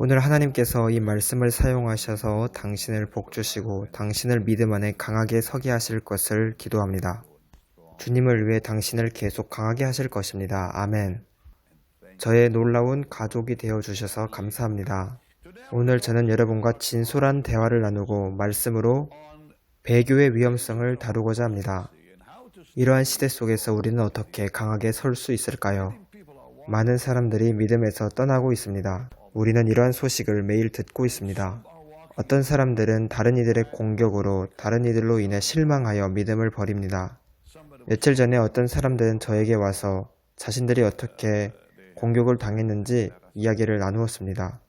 오늘 하나님께서 이 말씀을 사용하셔서 당신을 복주시고 당신을 믿음 안에 강하게 서게 하실 것을 기도합니다. 주님을 위해 당신을 계속 강하게 하실 것입니다. 아멘. 저의 놀라운 가족이 되어주셔서 감사합니다. 오늘 저는 여러분과 진솔한 대화를 나누고 말씀으로 배교의 위험성을 다루고자 합니다. 이러한 시대 속에서 우리는 어떻게 강하게 설 수 있을까요? 많은 사람들이 믿음에서 떠나고 있습니다. 우리는 이러한 소식을 매일 듣고 있습니다. 어떤 사람들은 다른 이들의 공격으로 다른 이들로 인해 실망하여 믿음을 버립니다. 며칠 전에 어떤 사람들은 저에게 와서 자신들이 어떻게 공격을 당했는지 이야기를 나누었습니다.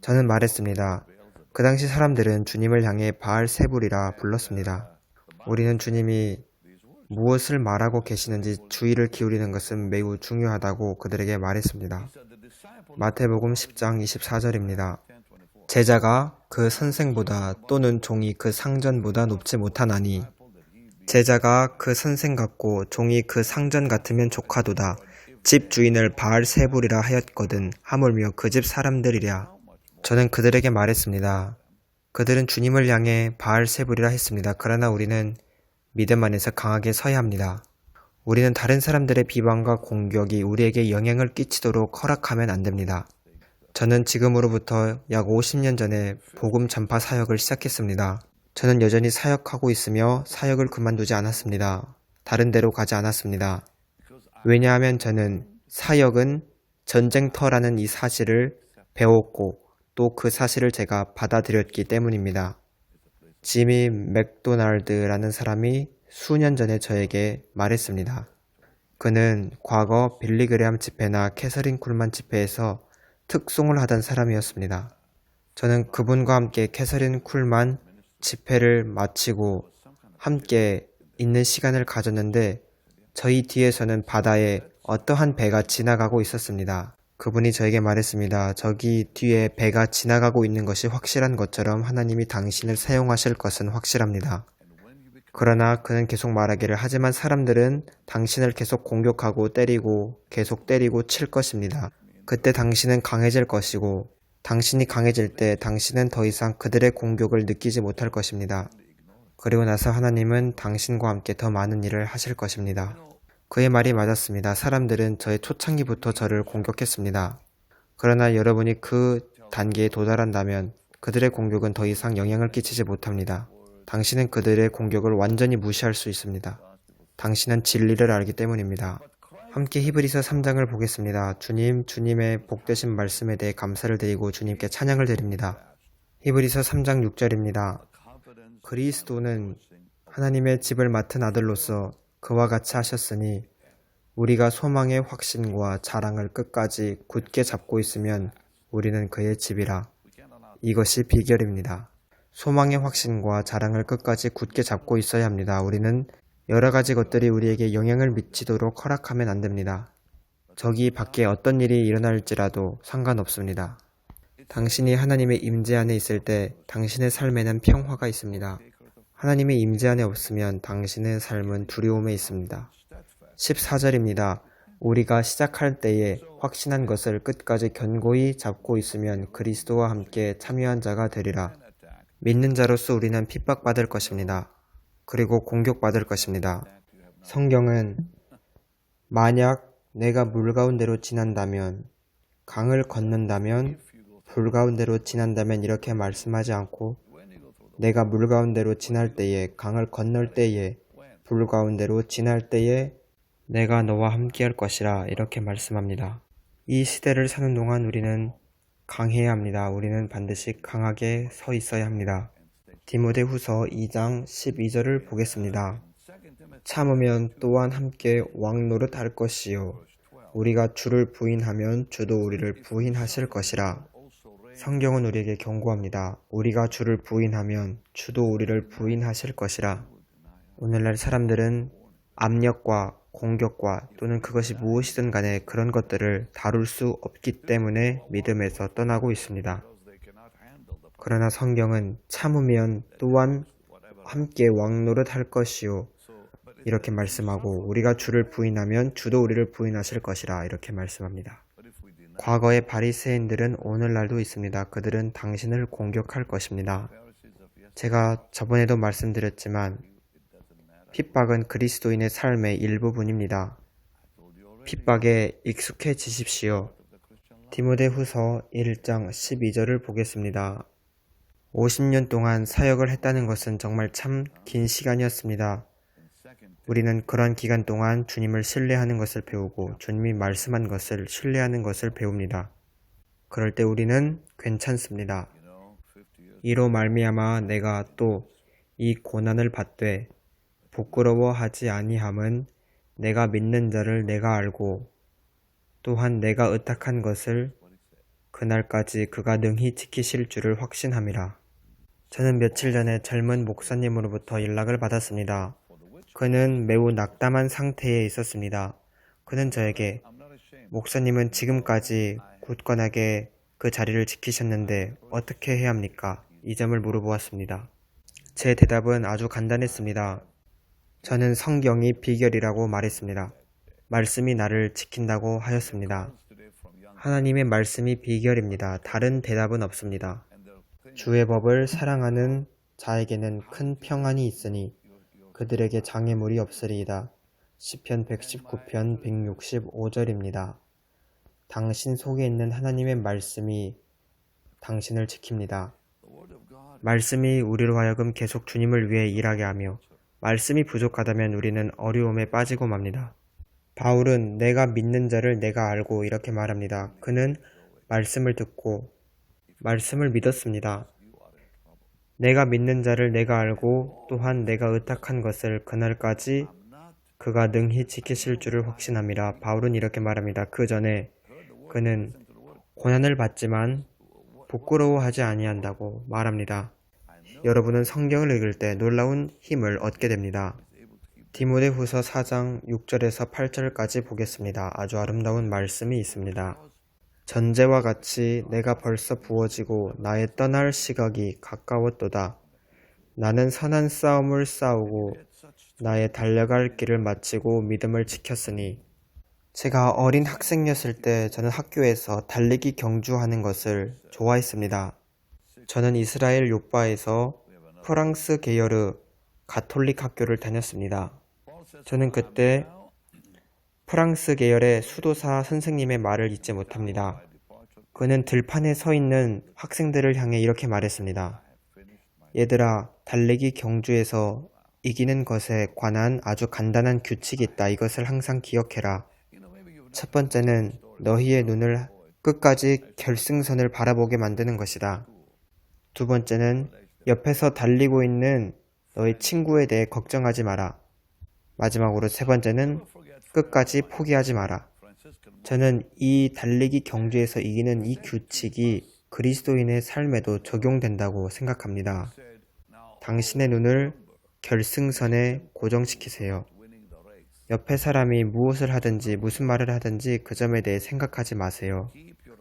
저는 말했습니다. 그 당시 사람들은 주님을 향해 바알세불이라 불렀습니다. 우리는 주님이 무엇을 말하고 계시는지 주의를 기울이는 것은 매우 중요하다고 그들에게 말했습니다. 마태복음 10장 24절입니다. 제자가 그 선생보다 또는 종이 그 상전보다 높지 못하나니 제자가 그 선생 같고 종이 그 상전 같으면 족하도다. 집 주인을 바알세불이라 하였거든 하물며 그 집 사람들이랴. 저는 그들에게 말했습니다. 그들은 주님을 향해 바알세불이라 했습니다. 그러나 우리는 믿음 안에서 강하게 서야 합니다. 우리는 다른 사람들의 비방과 공격이 우리에게 영향을 끼치도록 허락하면 안 됩니다. 저는 지금으로부터 약 50년 전에 복음 전파 사역을 시작했습니다. 저는 여전히 사역하고 있으며 사역을 그만두지 않았습니다. 다른 데로 가지 않았습니다. 왜냐하면 저는 사역은 전쟁터라는 이 사실을 배웠고 또 그 사실을 제가 받아들였기 때문입니다. 지미 맥도날드라는 사람이 수년 전에 저에게 말했습니다. 그는 과거 빌리그레함 집회나 캐서린 쿨만 집회에서 특송을 하던 사람이었습니다. 저는 그분과 함께 캐서린 쿨만 집회를 마치고 함께 있는 시간을 가졌는데 저희 뒤에서는 바다에 어떠한 배가 지나가고 있었습니다. 그분이 저에게 말했습니다. 저기 뒤에 배가 지나가고 있는 것이 확실한 것처럼 하나님이 당신을 사용하실 것은 확실합니다. 그러나 그는 계속 말하기를 하지만 사람들은 당신을 계속 공격하고 때리고 계속 때리고 칠 것입니다. 그때 당신은 강해질 것이고 당신이 강해질 때 당신은 더 이상 그들의 공격을 느끼지 못할 것입니다. 그리고 나서 하나님은 당신과 함께 더 많은 일을 하실 것입니다. 그의 말이 맞았습니다. 사람들은 저의 초창기부터 저를 공격했습니다. 그러나 여러분이 그 단계에 도달한다면 그들의 공격은 더 이상 영향을 끼치지 못합니다. 당신은 그들의 공격을 완전히 무시할 수 있습니다. 당신은 진리를 알기 때문입니다. 함께 히브리서 3장을 보겠습니다. 주님, 주님의 복되신 말씀에 대해 감사를 드리고 주님께 찬양을 드립니다. 히브리서 3장 6절입니다. 그리스도는 하나님의 집을 맡은 아들로서 그와 같이 하셨으니 우리가 소망의 확신과 자랑을 끝까지 굳게 잡고 있으면 우리는 그의 집이라. 이것이 비결입니다. 소망의 확신과 자랑을 끝까지 굳게 잡고 있어야 합니다. 우리는 여러 가지 것들이 우리에게 영향을 미치도록 허락하면 안 됩니다. 저기 밖에 어떤 일이 일어날지라도 상관없습니다. 당신이 하나님의 임재 안에 있을 때 당신의 삶에는 평화가 있습니다. 하나님의 임재 안에 없으면 당신의 삶은 두려움에 있습니다. 14절입니다. 우리가 시작할 때에 확신한 것을 끝까지 견고히 잡고 있으면 그리스도와 함께 참여한 자가 되리라. 믿는 자로서 우리는 핍박받을 것입니다. 그리고 공격받을 것입니다. 성경은 만약 내가 물 가운데로 지난다면, 강을 건넌다면, 불 가운데로 지난다면 이렇게 말씀하지 않고 내가 물 가운데로 지날 때에, 강을 건널 때에, 불 가운데로 지날 때에 내가 너와 함께 할 것이라 이렇게 말씀합니다. 이 시대를 사는 동안 우리는 강해야 합니다. 우리는 반드시 강하게 서 있어야 합니다. 디모데후서 2장 12절을 보겠습니다. 참으면 또한 함께 왕노릇 할 것이요 우리가 주를 부인하면 주도 우리를 부인하실 것이라. 성경은 우리에게 경고합니다. 우리가 주를 부인하면 주도 우리를 부인하실 것이라. 오늘날 사람들은 압력과 공격과 또는 그것이 무엇이든 간에 그런 것들을 다룰 수 없기 때문에 믿음에서 떠나고 있습니다. 그러나 성경은 참으면 또한 함께 왕노릇 할 것이요 이렇게 말씀하고 우리가 주를 부인하면 주도 우리를 부인하실 것이라 이렇게 말씀합니다. 과거의 바리새인들은 오늘날도 있습니다. 그들은 당신을 공격할 것입니다. 제가 저번에도 말씀드렸지만 핍박은 그리스도인의 삶의 일부분입니다. 핍박에 익숙해지십시오. 디모데후서 1장 12절을 보겠습니다. 50년 동안 사역을 했다는 것은 정말 참 긴 시간이었습니다. 우리는 그러한 기간 동안 주님을 신뢰하는 것을 배우고 주님이 말씀한 것을 신뢰하는 것을 배웁니다. 그럴 때 우리는 괜찮습니다. 이로 말미암아 내가 또 이 고난을 받되 부끄러워하지 아니함은 내가 믿는 자를 내가 알고 또한 내가 의탁한 것을 그날까지 그가 능히 지키실 줄을 확신함이라. 저는 며칠 전에 젊은 목사님으로부터 연락을 받았습니다. 그는 매우 낙담한 상태에 있었습니다. 그는 저에게 목사님은 지금까지 굳건하게 그 자리를 지키셨는데 어떻게 해야 합니까? 이 점을 물어보았습니다. 제 대답은 아주 간단했습니다. 저는 성경이 비결이라고 말했습니다. 말씀이 나를 지킨다고 하였습니다. 하나님의 말씀이 비결입니다. 다른 대답은 없습니다. 주의 법을 사랑하는 자에게는 큰 평안이 있으니 그들에게 장애물이 없으리이다. 시편 119편 165절입니다. 당신 속에 있는 하나님의 말씀이 당신을 지킵니다. 말씀이 우리로 하여금 계속 주님을 위해 일하게 하며 말씀이 부족하다면 우리는 어려움에 빠지고 맙니다. 바울은 내가 믿는 자를 내가 알고 이렇게 말합니다. 그는 말씀을 듣고 말씀을 믿었습니다. 내가 믿는 자를 내가 알고 또한 내가 의탁한 것을 그날까지 그가 능히 지키실 줄을 확신함이라. 바울은 이렇게 말합니다. 그 전에 그는 고난을 받지만 부끄러워하지 아니한다고 말합니다. 여러분은 성경을 읽을 때 놀라운 힘을 얻게 됩니다. 디모데후서 4장 6절에서 8절까지 보겠습니다. 아주 아름다운 말씀이 있습니다. 전제와 같이 내가 벌써 부어지고 나의 떠날 시각이 가까웠도다. 나는 선한 싸움을 싸우고 나의 달려갈 길을 마치고 믿음을 지켰으니. 제가 어린 학생이었을 때 저는 학교에서 달리기 경주하는 것을 좋아했습니다. 저는 이스라엘 요바에서 프랑스 계열의 가톨릭 학교를 다녔습니다. 저는 그때 프랑스 계열의 수도사 선생님의 말을 잊지 못합니다. 그는 들판에 서 있는 학생들을 향해 이렇게 말했습니다. 얘들아, 달리기 경주에서 이기는 것에 관한 아주 간단한 규칙이 있다. 이것을 항상 기억해라. 첫 번째는 너희의 눈을 끝까지 결승선을 바라보게 만드는 것이다. 두 번째는 옆에서 달리고 있는 너희 친구에 대해 걱정하지 마라. 마지막으로 세 번째는 끝까지 포기하지 마라. 저는 이 달리기 경주에서 이기는 이 규칙이 그리스도인의 삶에도 적용된다고 생각합니다. 당신의 눈을 결승선에 고정시키세요. 옆에 사람이 무엇을 하든지 무슨 말을 하든지 그 점에 대해 생각하지 마세요.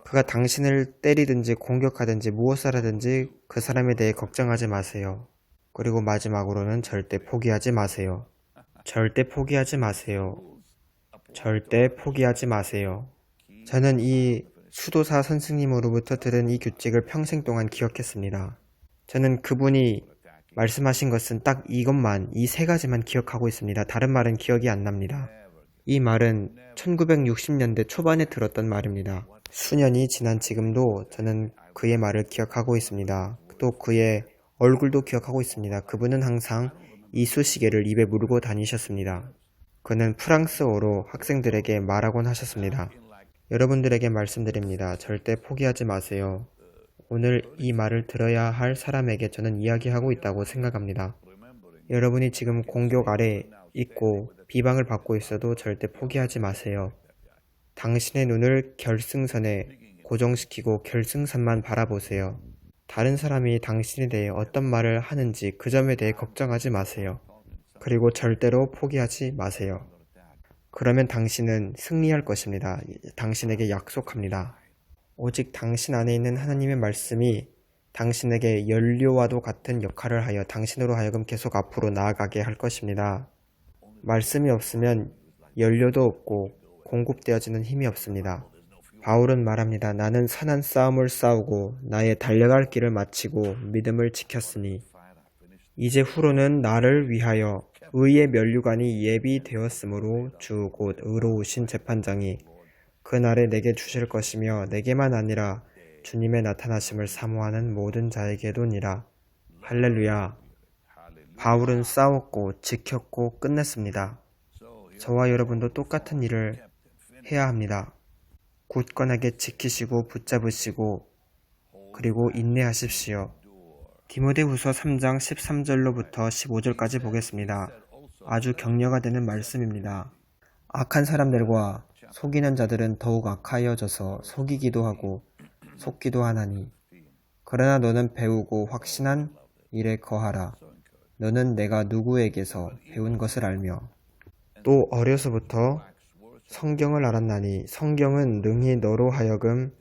그가 당신을 때리든지 공격하든지 무엇을 하든지 그 사람에 대해 걱정하지 마세요. 그리고 마지막으로는 절대 포기하지 마세요. 절대 포기하지 마세요. 절대 포기하지 마세요. 저는 이 수도사 선생님으로부터 들은 이 규칙을 평생 동안 기억했습니다. 저는 그분이 말씀하신 것은 딱 이것만, 이 세 가지만 기억하고 있습니다. 다른 말은 기억이 안 납니다. 이 말은 1960년대 초반에 들었던 말입니다. 수년이 지난 지금도 저는 그의 말을 기억하고 있습니다. 또 그의 얼굴도 기억하고 있습니다. 그분은 항상 이쑤시개를 입에 물고 다니셨습니다. 그는 프랑스어로 학생들에게 말하곤 하셨습니다. 여러분들에게 말씀드립니다. 절대 포기하지 마세요. 오늘 이 말을 들어야 할 사람에게 저는 이야기하고 있다고 생각합니다. 여러분이 지금 공격 아래 있고 비방을 받고 있어도 절대 포기하지 마세요. 당신의 눈을 결승선에 고정시키고 결승선만 바라보세요. 다른 사람이 당신에 대해 어떤 말을 하는지 그 점에 대해 걱정하지 마세요. 그리고 절대로 포기하지 마세요. 그러면 당신은 승리할 것입니다. 당신에게 약속합니다. 오직 당신 안에 있는 하나님의 말씀이 당신에게 연료와도 같은 역할을 하여 당신으로 하여금 계속 앞으로 나아가게 할 것입니다. 말씀이 없으면 연료도 없고 공급되어지는 힘이 없습니다. 바울은 말합니다. 나는 선한 싸움을 싸우고 나의 달려갈 길을 마치고 믿음을 지켰으니 이제 후로는 나를 위하여 의의 면류관이 예비되었으므로 주 곧 의로우신 재판장이 그날에 내게 주실 것이며 내게만 아니라 주님의 나타나심을 사모하는 모든 자에게도니라. 할렐루야. 바울은 싸웠고 지켰고 끝냈습니다. 저와 여러분도 똑같은 일을 해야 합니다. 굳건하게 지키시고 붙잡으시고 그리고 인내하십시오. 디모데후서 3장 13절로부터 15절까지 보겠습니다. 아주 격려가 되는 말씀입니다. 악한 사람들과 속이는 자들은 더욱 악하여져서 속이기도 하고 속기도 하나니 그러나 너는 배우고 확신한 일에 거하라. 너는 내가 누구에게서 배운 것을 알며 또 어려서부터 성경을 알았나니 성경은 능히 너로 하여금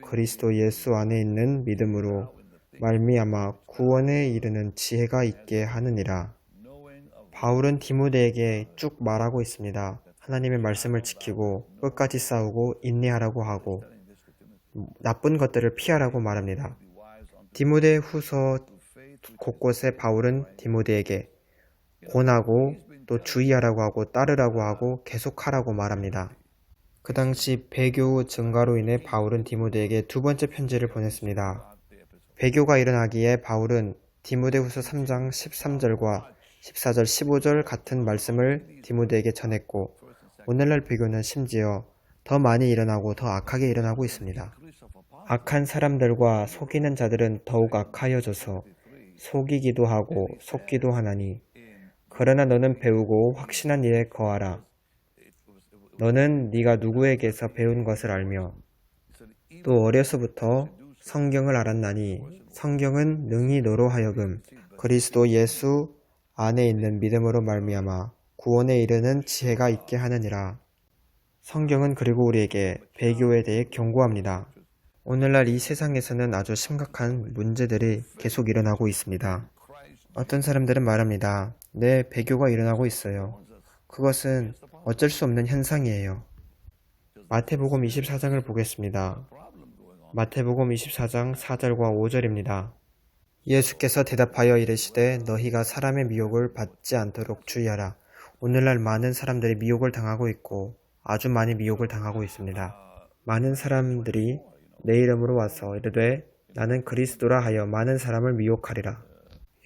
그리스도 예수 안에 있는 믿음으로 말미암아 구원에 이르는 지혜가 있게 하느니라. 바울은 디모데에게 쭉 말하고 있습니다. 하나님의 말씀을 지키고 끝까지 싸우고 인내하라고 하고 나쁜 것들을 피하라고 말합니다. 디모데 후서 곳곳에 바울은 디모데에게 권하고 또 주의하라고 하고 따르라고 하고 계속하라고 말합니다. 그 당시 배교 증가로 인해 바울은 디모데에게 두 번째 편지를 보냈습니다. 배교가 일어나기에 바울은 디모데후서 3장 13절과 14절, 15절 같은 말씀을 디모데에게 전했고 오늘날 배교는 심지어 더 많이 일어나고 더 악하게 일어나고 있습니다. 악한 사람들과 속이는 자들은 더욱 악하여져서 속이기도 하고 속기도 하나니 그러나 너는 배우고 확신한 일에 거하라. 너는 네가 누구에게서 배운 것을 알며 또 어려서부터 성경을 알았나니 성경은 능히 너로 하여금 그리스도 예수 안에 있는 믿음으로 말미암아 구원에 이르는 지혜가 있게 하느니라. 성경은 그리고 우리에게 배교에 대해 경고합니다. 오늘날 이 세상에서는 아주 심각한 문제들이 계속 일어나고 있습니다. 어떤 사람들은 말합니다. 네, 배교가 일어나고 있어요. 그것은 어쩔 수 없는 현상이에요. 마태복음 24장을 보겠습니다. 마태복음 24장 4절과 5절입니다. 예수께서 대답하여 이르시되 너희가 사람의 미혹을 받지 않도록 주의하라. 오늘날 많은 사람들이 미혹을 당하고 있고 아주 많이 미혹을 당하고 있습니다. 많은 사람들이 내 이름으로 와서 이르되 나는 그리스도라 하여 많은 사람을 미혹하리라.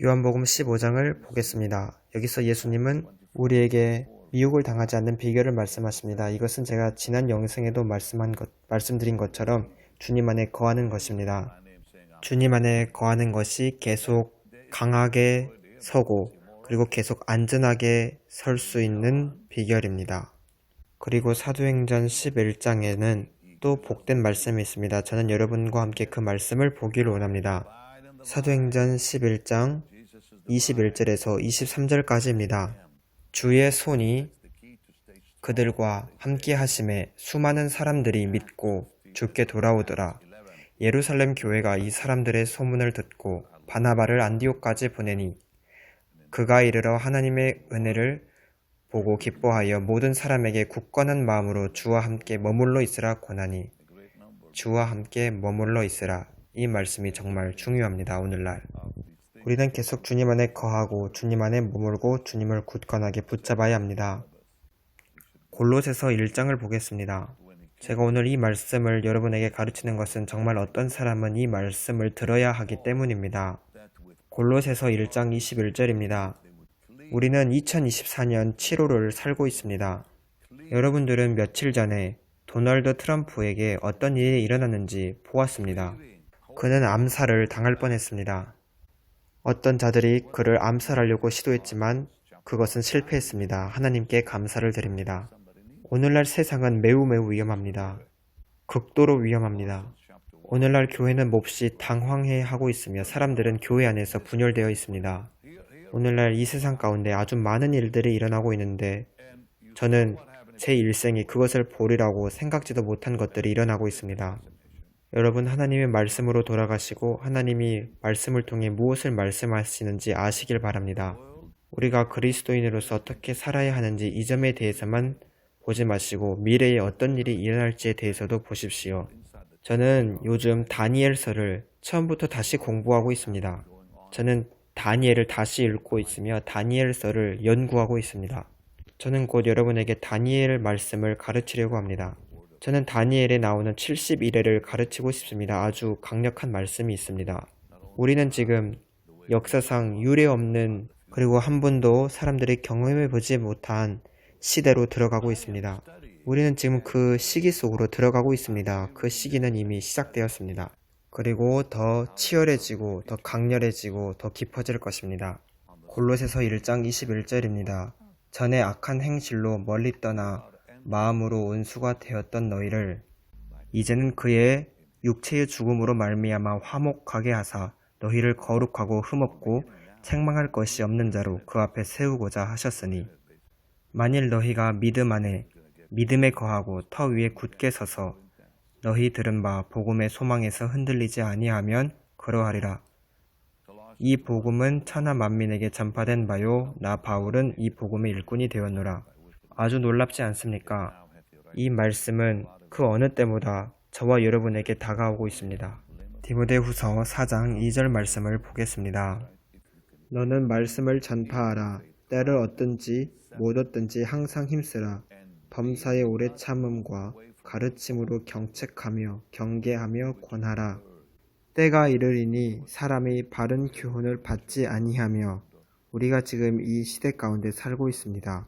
요한복음 15장을 보겠습니다. 여기서 예수님은 우리에게 미혹을 당하지 않는 비결을 말씀하십니다. 이것은 제가 지난 영상에도 말씀드린 것처럼 주님 안에 거하는 것입니다. 주님 안에 거하는 것이 계속 강하게 서고 그리고 계속 안전하게 설 수 있는 비결입니다. 그리고 사도행전 11장에는 또 복된 말씀이 있습니다. 저는 여러분과 함께 그 말씀을 보기를 원합니다. 사도행전 11장 21절에서 23절까지입니다. 주의 손이 그들과 함께 하심에 수많은 사람들이 믿고 주께 돌아오더라. 예루살렘 교회가 이 사람들의 소문을 듣고 바나바를 안디옥까지 보내니 그가 이르러 하나님의 은혜를 보고 기뻐하여 모든 사람에게 굳건한 마음으로 주와 함께 머물러 있으라 권하니 주와 함께 머물러 있으라. 이 말씀이 정말 중요합니다. 오늘날 우리는 계속 주님 안에 거하고 주님 안에 머물고 주님을 굳건하게 붙잡아야 합니다. 골로새서 1장을 보겠습니다. 제가 오늘 이 말씀을 여러분에게 가르치는 것은 정말 어떤 사람은 이 말씀을 들어야 하기 때문입니다. 골로새서 1장 21절입니다. 우리는 2024년 7월을 살고 있습니다. 여러분들은 며칠 전에 도널드 트럼프에게 어떤 일이 일어났는지 보았습니다. 그는 암살을 당할 뻔했습니다. 어떤 자들이 그를 암살하려고 시도했지만 그것은 실패했습니다. 하나님께 감사를 드립니다. 오늘날 세상은 매우 위험합니다. 극도로 위험합니다. 오늘날 교회는 몹시 당황해하고 있으며 사람들은 교회 안에서 분열되어 있습니다. 오늘날 이 세상 가운데 아주 많은 일들이 일어나고 있는데 저는 제 일생이 그것을 보리라고 생각지도 못한 것들이 일어나고 있습니다. 여러분, 하나님의 말씀으로 돌아가시고 하나님이 말씀을 통해 무엇을 말씀하시는지 아시길 바랍니다. 우리가 그리스도인으로서 어떻게 살아야 하는지 이 점에 대해서만 보지 마시고 미래에 어떤 일이 일어날지에 대해서도 보십시오. 저는 요즘 다니엘서를 처음부터 다시 공부하고 있습니다. 저는 다니엘을 다시 읽고 있으며 다니엘서를 연구하고 있습니다. 저는 곧 여러분에게 다니엘 말씀을 가르치려고 합니다. 저는 다니엘에 나오는 71회를 가르치고 싶습니다. 아주 강력한 말씀이 있습니다. 우리는 지금 역사상 유례 없는 그리고 한 번도 사람들이 경험해보지 못한 시대로 들어가고 있습니다. 우리는 지금 그 시기 속으로 들어가고 있습니다. 그 시기는 이미 시작되었습니다. 그리고 더 치열해지고 더 강렬해지고 더 깊어질 것입니다. 골로새서 1장 21절입니다. 전에 악한 행실로 멀리 떠나 마음으로 온수가 되었던 너희를 이제는 그의 육체의 죽음으로 말미암아 화목하게 하사 너희를 거룩하고 흠없고 책망할 것이 없는 자로 그 앞에 세우고자 하셨으니 만일 너희가 믿음 안에 믿음에 거하고 터 위에 굳게 서서 너희 들은 바 복음의 소망에서 흔들리지 아니하면 그러하리라. 이 복음은 천하 만민에게 전파된 바요 나 바울은 이 복음의 일꾼이 되었노라. 아주 놀랍지 않습니까? 이 말씀은 그 어느 때보다 저와 여러분에게 다가오고 있습니다. 디모데후서 4장 2절 말씀을 보겠습니다. 너는 말씀을 전파하라. 때를 얻든지 못 얻든지 항상 힘쓰라. 범사의 오래 참음과 가르침으로 경책하며 경계하며 권하라. 때가 이르리니 사람이 바른 교훈을 받지 아니하며 우리가 지금 이 시대 가운데 살고 있습니다.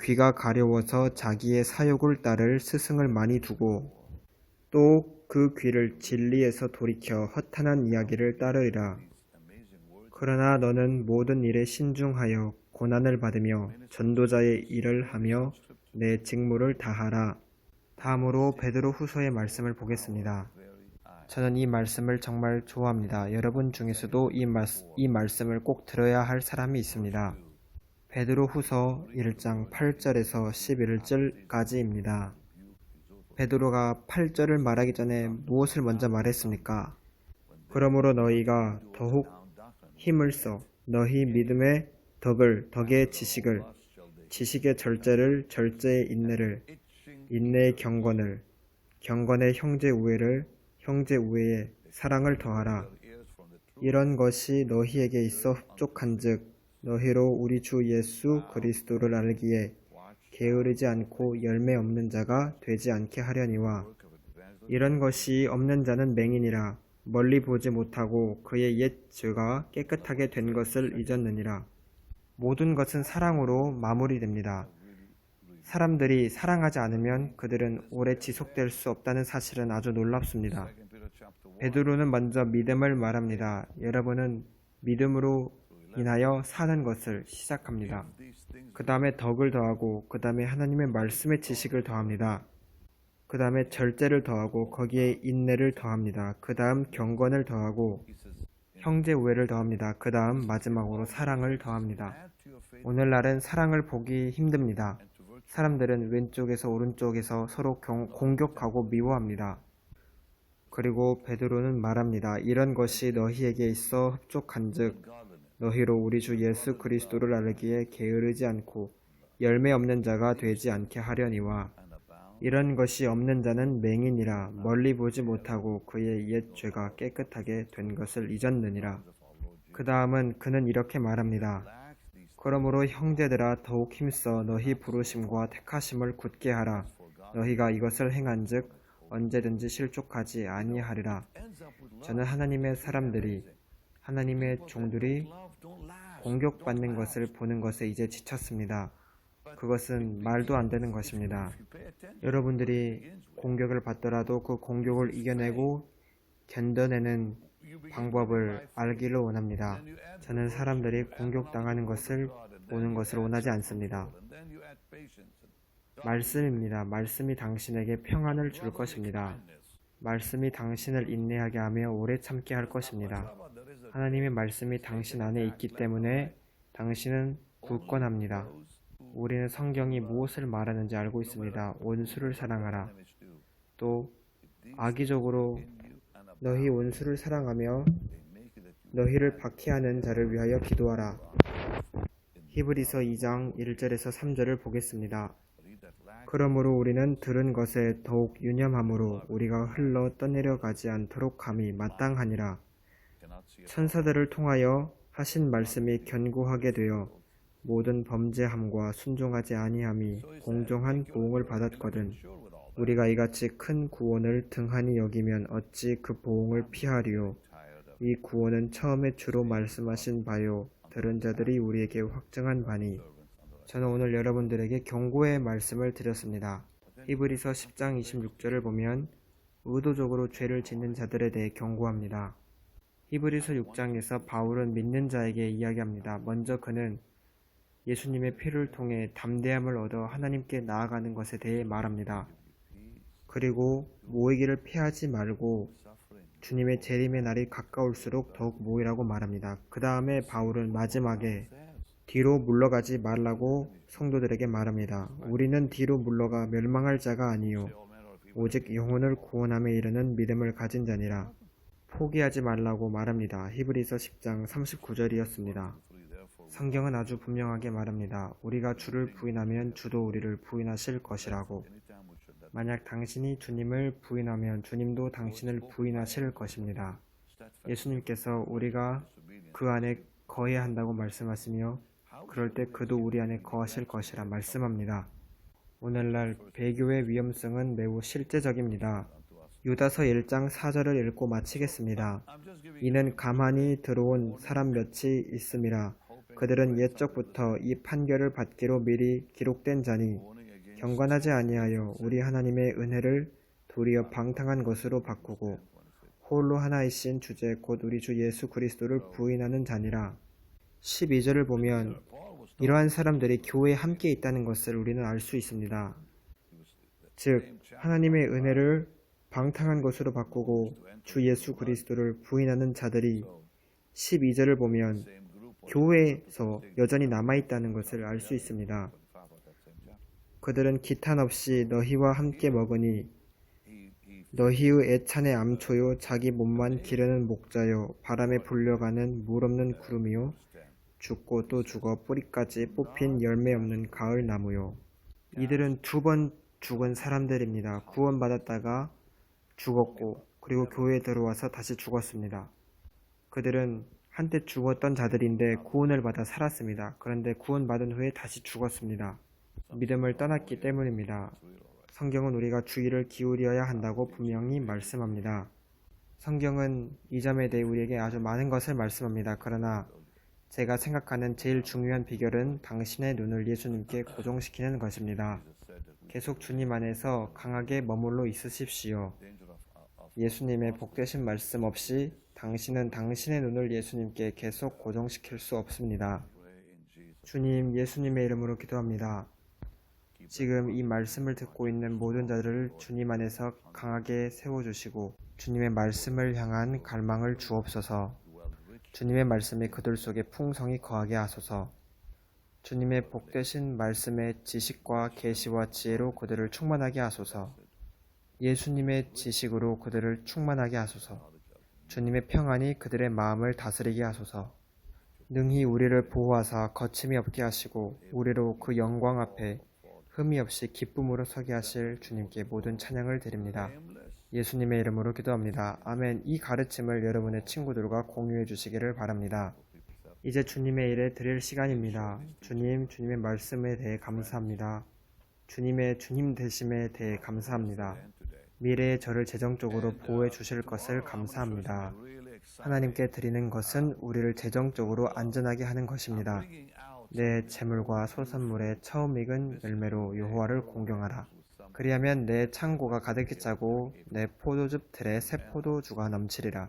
귀가 가려워서 자기의 사욕을 따를 스승을 많이 두고 또 그 귀를 진리에서 돌이켜 허탄한 이야기를 따르리라. 그러나 너는 모든 일에 신중하여 고난을 받으며 전도자의 일을 하며 내 직무를 다하라. 다음으로 베드로 후서의 말씀을 보겠습니다. 저는 이 말씀을 정말 좋아합니다. 여러분 중에서도 이 말씀을 꼭 들어야 할 사람이 있습니다. 베드로 후서 1장 8절에서 11절까지입니다. 베드로가 8절을 말하기 전에 무엇을 먼저 말했습니까? 그러므로 너희가 더욱 힘을 써 너희 믿음의 덕의 지식을, 지식의 절제를, 절제의 인내를, 인내의 경건을, 경건의 형제 우애를, 형제 우애에 사랑을 더하라. 이런 것이 너희에게 있어 흡족한즉 너희로 우리 주 예수 그리스도를 알기에 게으르지 않고 열매 없는 자가 되지 않게 하려니와 이런 것이 없는 자는 맹인이라 멀리 보지 못하고 그의 옛 죄가 깨끗하게 된 것을 잊었느니라. 모든 것은 사랑으로 마무리됩니다. 사람들이 사랑하지 않으면 그들은 오래 지속될 수 없다는 사실은 아주 놀랍습니다. 베드로는 먼저 믿음을 말합니다. 여러분은 믿음으로 인하여 사는 것을 시작합니다. 그 다음에 덕을 더하고 그 다음에 하나님의 말씀의 지식을 더합니다. 그 다음에 절제를 더하고 거기에 인내를 더합니다. 그 다음 경건을 더하고 형제 우애를 더합니다. 그 다음 마지막으로 사랑을 더합니다. 오늘날은 사랑을 보기 힘듭니다. 사람들은 왼쪽에서 오른쪽에서 서로 공격하고 미워합니다. 그리고 베드로는 말합니다. 이런 것이 너희에게 있어 흡족한즉 너희로 우리 주 예수 그리스도를 알기에 게으르지 않고 열매 없는 자가 되지 않게 하려니와 이런 것이 없는 자는 맹인이라 멀리 보지 못하고 그의 옛 죄가 깨끗하게 된 것을 잊었느니라. 그 다음은 그는 이렇게 말합니다. 그러므로 형제들아 더욱 힘써 너희 부르심과 택하심을 굳게 하라. 너희가 이것을 행한즉 언제든지 실족하지 아니하리라. 저는 하나님의 사람들이 하나님의 종들이 공격받는 것을 보는 것에 이제 지쳤습니다. 그것은 말도 안 되는 것입니다. 여러분들이 공격을 받더라도 그 공격을 이겨내고 견뎌내는 방법을 알기를 원합니다. 저는 사람들이 공격당하는 것을 보는 것을 원하지 않습니다. 말씀입니다. 말씀이 당신에게 평안을 줄 것입니다. 말씀이 당신을 인내하게 하며 오래 참게 할 것입니다. 하나님의 말씀이 당신 안에 있기 때문에 당신은 굳건합니다. 우리는 성경이 무엇을 말하는지 알고 있습니다. 원수를 사랑하라. 또 악의적으로 너희 원수를 사랑하며 너희를 박해하는 자를 위하여 기도하라. 히브리서 2장 1절에서 3절을 보겠습니다. 그러므로 우리는 들은 것에 더욱 유념함으로 우리가 흘러 떠내려가지 않도록 함이 마땅하니라. 천사들을 통하여 하신 말씀이 견고하게 되어 모든 범죄함과 순종하지 아니함이 공정한 보응을 받았거든. 우리가 이같이 큰 구원을 등한히 여기면 어찌 그 보응을 피하리요. 이 구원은 처음에 주로 말씀하신 바요 들은 자들이 우리에게 확증한 바니. 저는 오늘 여러분들에게 경고의 말씀을 드렸습니다. 히브리서 10장 26절을 보면 의도적으로 죄를 짓는 자들에 대해 경고합니다. 히브리서 6장에서 바울은 믿는 자에게 이야기합니다. 먼저 그는 예수님의 피를 통해 담대함을 얻어 하나님께 나아가는 것에 대해 말합니다. 그리고 모이기를 피하지 말고 주님의 재림의 날이 가까울수록 더욱 모이라고 말합니다. 그 다음에 바울은 마지막에 뒤로 물러가지 말라고 성도들에게 말합니다. 우리는 뒤로 물러가 멸망할 자가 아니요 오직 영혼을 구원함에 이르는 믿음을 가진 자니라. 포기하지 말라고 말합니다. 히브리서 10장 39절이었습니다. 성경은 아주 분명하게 말합니다. 우리가 주를 부인하면 주도 우리를 부인하실 것이라고. 만약 당신이 주님을 부인하면 주님도 당신을 부인하실 것입니다. 예수님께서 우리가 그 안에 거해야 한다고 말씀하시며 그럴 때 그도 우리 안에 거하실 것이라 말씀합니다. 오늘날 배교의 위험성은 매우 실제적입니다. 유다서 1장 4절을 읽고 마치겠습니다. 이는 가만히 들어온 사람 몇이 있음이라. 그들은 옛적부터 이 판결을 받기로 미리 기록된 자니 경건하지 아니하여 우리 하나님의 은혜를 도리어 방탕한 것으로 바꾸고 홀로 하나이신 주제 곧 우리 주 예수 그리스도를 부인하는 자니라. 12절을 보면 이러한 사람들이 교회에 함께 있다는 것을 우리는 알 수 있습니다. 즉 하나님의 은혜를 방탕한 것으로 바꾸고 주 예수 그리스도를 부인하는 자들이 12절을 보면 교회에서 여전히 남아있다는 것을 알 수 있습니다. 그들은 기탄 없이 너희와 함께 먹으니 너희의 애찬의 암초요 자기 몸만 기르는 목자요 바람에 불려가는 물 없는 구름이요 죽고 또 죽어 뿌리까지 뽑힌 열매 없는 가을 나무요. 이들은 2번 죽은 사람들입니다. 구원받았다가 죽었고 그리고 교회에 들어와서 다시 죽었습니다. 그들은 한때 죽었던 자들인데 구원을 받아 살았습니다. 그런데 구원받은 후에 다시 죽었습니다. 믿음을 떠났기 때문입니다. 성경은 우리가 주의를 기울여야 한다고 분명히 말씀합니다. 성경은 이 점에 대해 우리에게 아주 많은 것을 말씀합니다. 그러나 제가 생각하는 제일 중요한 비결은 당신의 눈을 예수님께 고정시키는 것입니다. 계속 주님 안에서 강하게 머물러 있으십시오. 예수님의 복되신 말씀 없이 당신은 당신의 눈을 예수님께 계속 고정시킬 수 없습니다. 주님, 예수님의 이름으로 기도합니다. 지금 이 말씀을 듣고 있는 모든 자들을 주님 안에서 강하게 세워주시고 주님의 말씀을 향한 갈망을 주옵소서. 주님의 말씀이 그들 속에 풍성히 거하게 하소서. 주님의 복되신 말씀의 지식과 계시와 지혜로 그들을 충만하게 하소서. 예수님의 지식으로 그들을 충만하게 하소서. 주님의 평안이 그들의 마음을 다스리게 하소서. 능히 우리를 보호하사 거침이 없게 하시고 우리로 그 영광 앞에 흠이 없이 기쁨으로 서게 하실 주님께 모든 찬양을 드립니다. 예수님의 이름으로 기도합니다. 아멘. 이 가르침을 여러분의 친구들과 공유해 주시기를 바랍니다. 이제 주님의 일에 드릴 시간입니다. 주님, 주님의 말씀에 대해 감사합니다. 주님의 주님 되심에 대해 감사합니다. 미래의 저를 재정적으로 보호해 주실 것을 감사합니다. 하나님께 드리는 것은 우리를 재정적으로 안전하게 하는 것입니다. 내 재물과 소산물의 처음 익은 열매로 여호와를 공경하라. 그리하면 내 창고가 가득히 차고 내 포도즙 틀에 새 포도주가 넘치리라.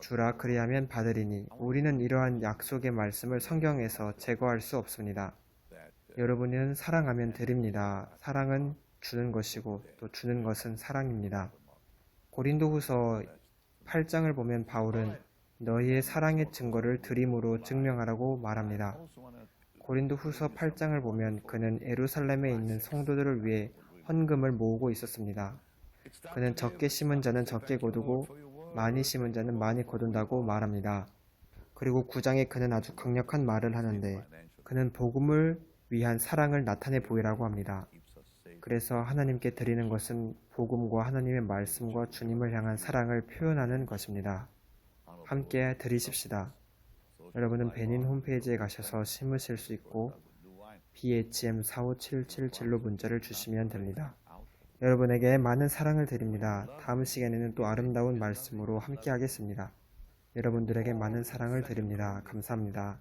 주라 그리하면 받으리니. 우리는 이러한 약속의 말씀을 성경에서 제거할 수 없습니다. 여러분은 사랑하면 드립니다. 사랑은 주는 것이고 또 주는 것은 사랑입니다. 고린도후서 8장을 보면 바울은 너희의 사랑의 증거를 드림으로 증명하라고 말합니다. 고린도후서 8장을 보면 그는 예루살렘에 있는 성도들을 위해 헌금을 모으고 있었습니다. 그는 적게 심은 자는 적게 거두고 많이 심은 자는 많이 거둔다고 말합니다. 그리고 9장에 그는 아주 강력한 말을 하는데 그는 복음을 위한 사랑을 나타내 보이라고 합니다. 그래서 하나님께 드리는 것은 복음과 하나님의 말씀과 주님을 향한 사랑을 표현하는 것입니다. 함께 드리십시다. 여러분은 베닌 홈페이지에 가셔서 심으실 수 있고 BHM45777로 문자를 주시면 됩니다. 여러분에게 많은 사랑을 드립니다. 다음 시간에는 또 아름다운 말씀으로 함께 하겠습니다. 여러분들에게 많은 사랑을 드립니다. 감사합니다.